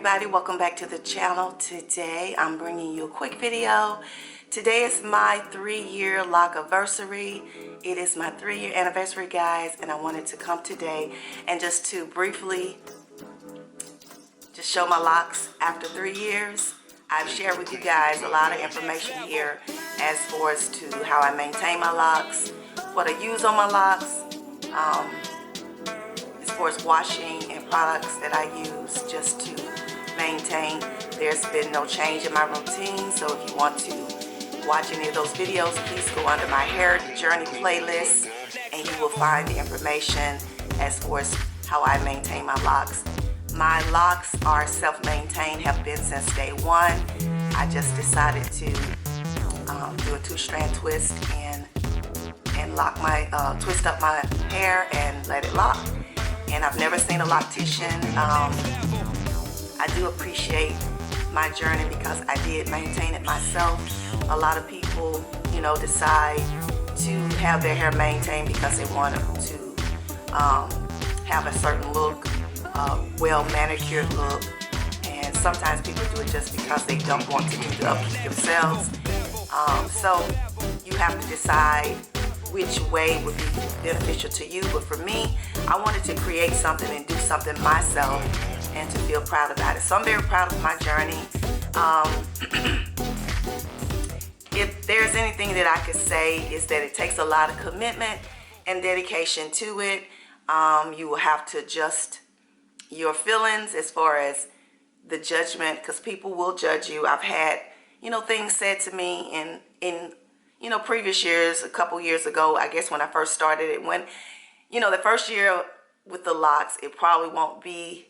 everybody, welcome back to the channel. Today I'm bringing you a quick video. Today is my 3-year loc anniversary. It is my 3-year anniversary, guys, and I wanted to come today and just to briefly just show my locks after 3 years. I've shared with you guys a lot of information here as far as to how I maintain my locks, what I use on my locks, as far as washing and products that I use just to maintain. There's been no change in my routine, so if you want to watch any of those videos, please go under my hair journey playlist and you will find the information as far as how I maintain my locks. My locks are self-maintained, have been since day one. I just decided to do a 2-strand twist and lock my twist up my hair and let it lock. And I've never seen a loctician. I do appreciate my journey because I did maintain it myself. A lot of people, you know, decide to have their hair maintained because they want to have a certain look, well manicured look. And sometimes people do it just because they don't want to do the upkeep themselves. So you have to decide which way would be beneficial to you. But for me, I wanted to create something and do something myself and to feel proud about it. So I'm very proud of my journey. If there's anything that I could say is that it takes a lot of commitment and dedication to it. You will have to adjust your feelings as far as the judgment, because people will judge you. I've had, you know, things said to me in you know, previous years, a couple years ago, I guess when I first started it, when, you know, the first year with the locks, it probably won't be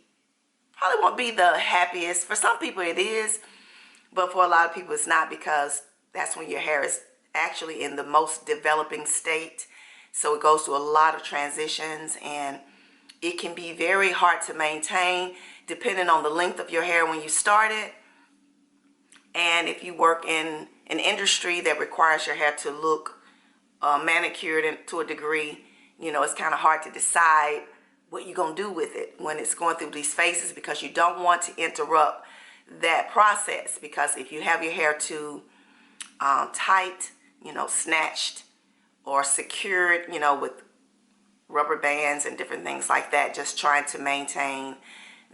the happiest. For some people it is, but for a lot of people it's not, because that's when your hair is actually in the most developing state. So it goes through a lot of transitions and it can be very hard to maintain depending on the length of your hair when you start it. And if you work in an industry that requires your hair to look manicured to a degree, you know, it's kind of hard to decide what you're going to do with it when it's going through these phases, because you don't want to interrupt that process. Because if you have your hair too tight, you know, snatched or secured, you know, with rubber bands and different things like that, just trying to maintain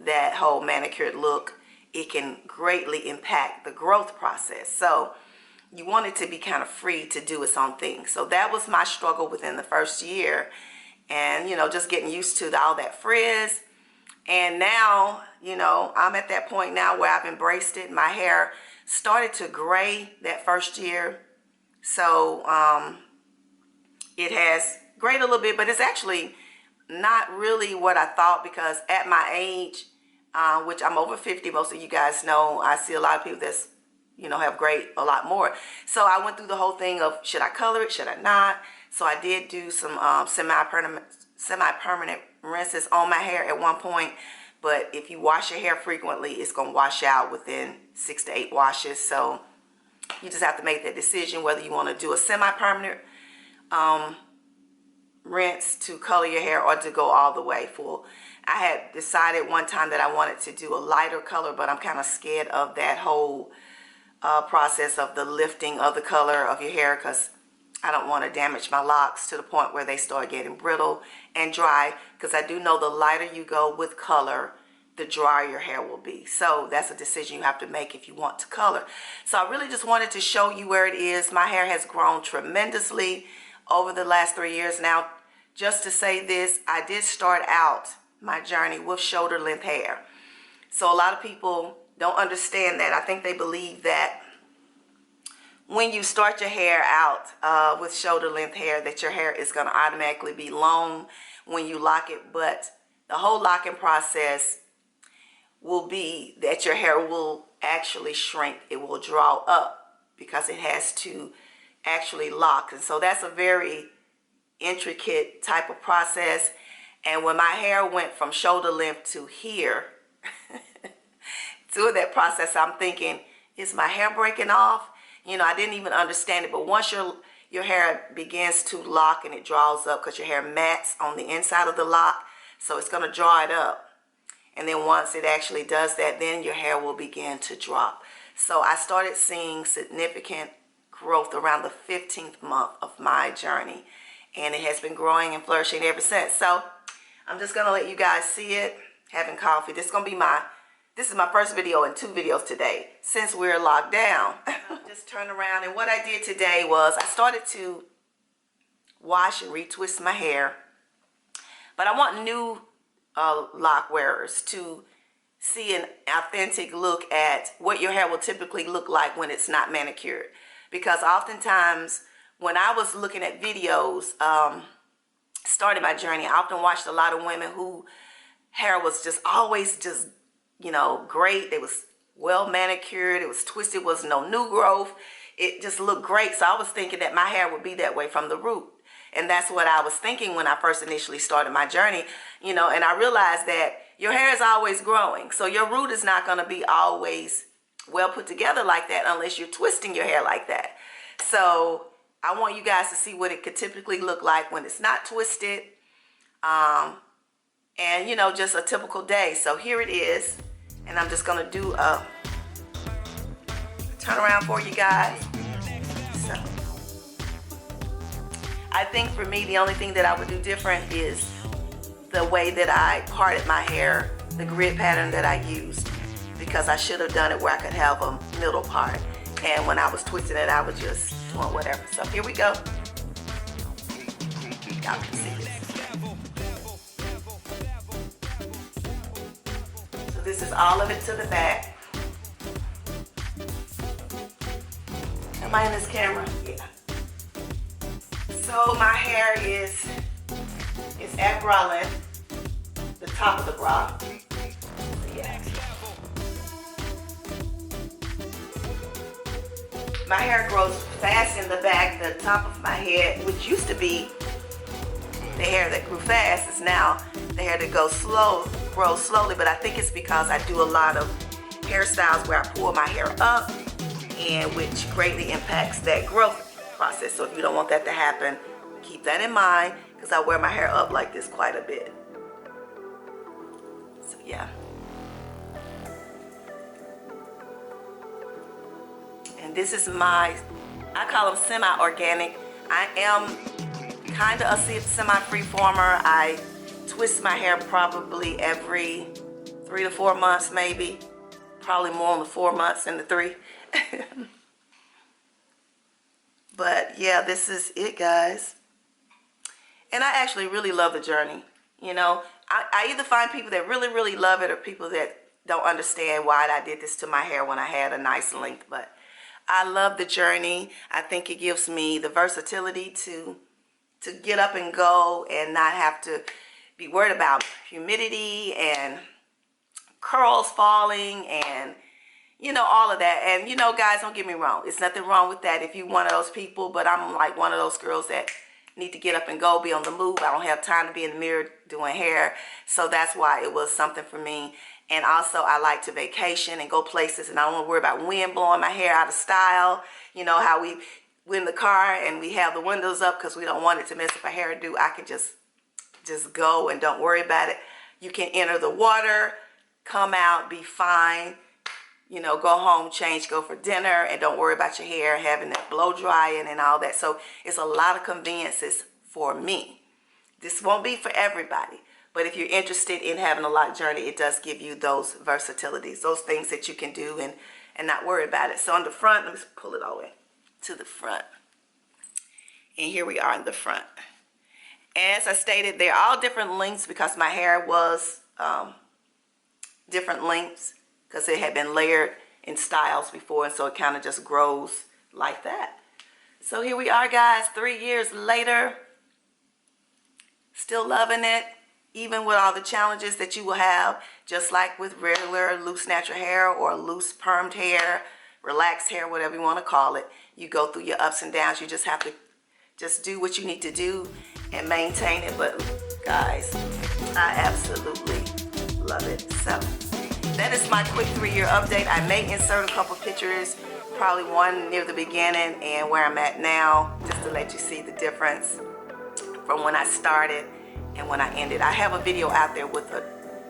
that whole manicured look, it can greatly impact the growth process. So you want it to be kind of free to do its own thing. So that was my struggle within the first year. And, you know, just getting used to all that frizz. And now, you know, I'm at that point now where I've embraced it. My hair started to gray that first year. So it has grayed a little bit, but it's actually not really what I thought, because at my age, which I'm over 50, most of you guys know, I see a lot of people that's, you know, have grayed a lot more. So I went through the whole thing of, should I color it, should I not? So I did do some semi-permanent rinses on my hair at one point. But if you wash your hair frequently, it's going to wash out within 6 to 8 washes. So you just have to make that decision whether you want to do a semi-permanent rinse to color your hair or to go all the way full. I had decided one time that I wanted to do a lighter color, but I'm kind of scared of that whole process of the lifting of the color of your hair, because I don't want to damage my locks to the point where they start getting brittle and dry, because I do know the lighter you go with color, the drier your hair will be. So that's a decision you have to make if you want to color. So I really just wanted to show you where it is. My hair has grown tremendously over the last 3 years. Now, just to say this, I did start out my journey with shoulder length hair. So a lot of people don't understand that. I think they believe that when you start your hair out with shoulder length hair, that your hair is going to automatically be long when you lock it. But the whole locking process will be that your hair will actually shrink. It will draw up because it has to actually lock. And so that's a very intricate type of process. And when my hair went from shoulder length to here, through that process, I'm thinking, is my hair breaking off? You know, I didn't even understand it. But once your hair begins to lock and it draws up, because your hair mats on the inside of the lock, so it's going to draw it up. And then once it actually does that, then your hair will begin to drop. So I started seeing significant growth around the 15th month of my journey. And it has been growing and flourishing ever since. So I'm just going to let you guys see it, having coffee. This is my first video in 2 videos today since we're locked down. Just turn around, and what I did today was I started to wash and retwist my hair. But I want new lock wearers to see an authentic look at what your hair will typically look like when it's not manicured. Because oftentimes when I was looking at videos, started my journey, I often watched a lot of women who hair was just always just, you know, great. It was well manicured, it was twisted, was no new growth. It just looked great. So I was thinking that my hair would be that way from the root. And that's what I was thinking when I first initially started my journey, you know, and I realized that your hair is always growing. So your root is not going to be always well put together like that unless you're twisting your hair like that. So I want you guys to see what it could typically look like when it's not twisted. And, you know, just a typical day. So here it is. And I'm just going to do a turn around for you guys. So I think for me, the only thing that I would do different is the way that I parted my hair, the grid pattern that I used, because I should have done it where I could have a middle part. And when I was twisting it, I was just doing whatever. So here we go. Y'all can see this. So this is all of it to the back. Am I in this camera? Yeah. So my hair is at bra length, the top of the bra. Yeah. My hair grows fast in the back. The top of my head, which used to be the hair that grew fast, is now the hair that grows slowly. But I think it's because I do a lot of hairstyles where I pull my hair up, and which greatly impacts that growth process. So if you don't want that to happen, keep that in mind, because I wear my hair up like this quite a bit. So yeah. And this is I call them semi-organic. I am kind of a semi-free former. I twist my hair probably every 3 to 4 months, maybe. Probably more on the 4 months than the 3. But yeah, this is it, guys. And I actually really love the journey. You know, I either find people that really, really love it, or people that don't understand why I did this to my hair when I had a nice length. But I love the journey. I think it gives me the versatility to get up and go and not have to be worried about humidity and curls falling and, you know, all of that. And, you know, guys, don't get me wrong. It's nothing wrong with that if you're one of those people. But I'm like one of those girls that need to get up and go, be on the move. I don't have time to be in the mirror doing hair. So that's why it was something for me. And also, I like to vacation and go places, and I don't want to worry about wind blowing my hair out of style. You know how we in the car and we have the windows up because we don't want it to mess up our hairdo. I can just go and don't worry about it. You can enter the water, come out, be fine. You know, go home, change, go for dinner, and don't worry about your hair having that blow drying and all that. So it's a lot of conveniences for me. This won't be for everybody. But if you're interested in having a lock journey, it does give you those versatilities, those things that you can do and not worry about it. So on the front, let me pull it all the way to the front. And here we are in the front. As I stated, they're all different lengths because my hair was different lengths because it had been layered in styles before, and so it kind of just grows like that. So here we are, guys, 3 years later, still loving it. Even with all the challenges that you will have, just like with regular loose natural hair or loose permed hair, relaxed hair, whatever you want to call it, you go through your ups and downs. You just have to do what you need to do and maintain it. But guys, I absolutely love it. So that is my quick 3-year update. I may insert a couple pictures, probably one near the beginning and where I'm at now, just to let you see the difference from when I started and when I ended. I have a video out there with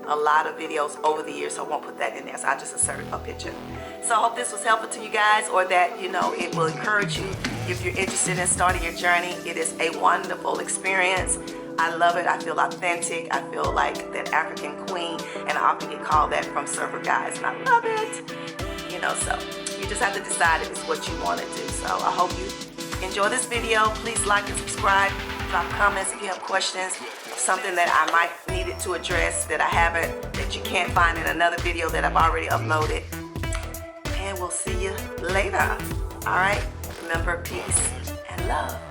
a lot of videos over the years, so I won't put that in there. So I just inserted a picture. So I hope this was helpful to you guys, or that, you know, it will encourage you if you're interested in starting your journey. It is a wonderful experience. I love it. I feel authentic. I feel like that African queen, and I often get called that from server guys, and I love it. You know, so you just have to decide if it's what you want to do. So I hope you enjoy this video. Please like and subscribe. Drop comments if you have questions, something that I might need it to address that I haven't, that you can't find in another video that I've already uploaded. And we'll see you later. All right? Remember, peace and love.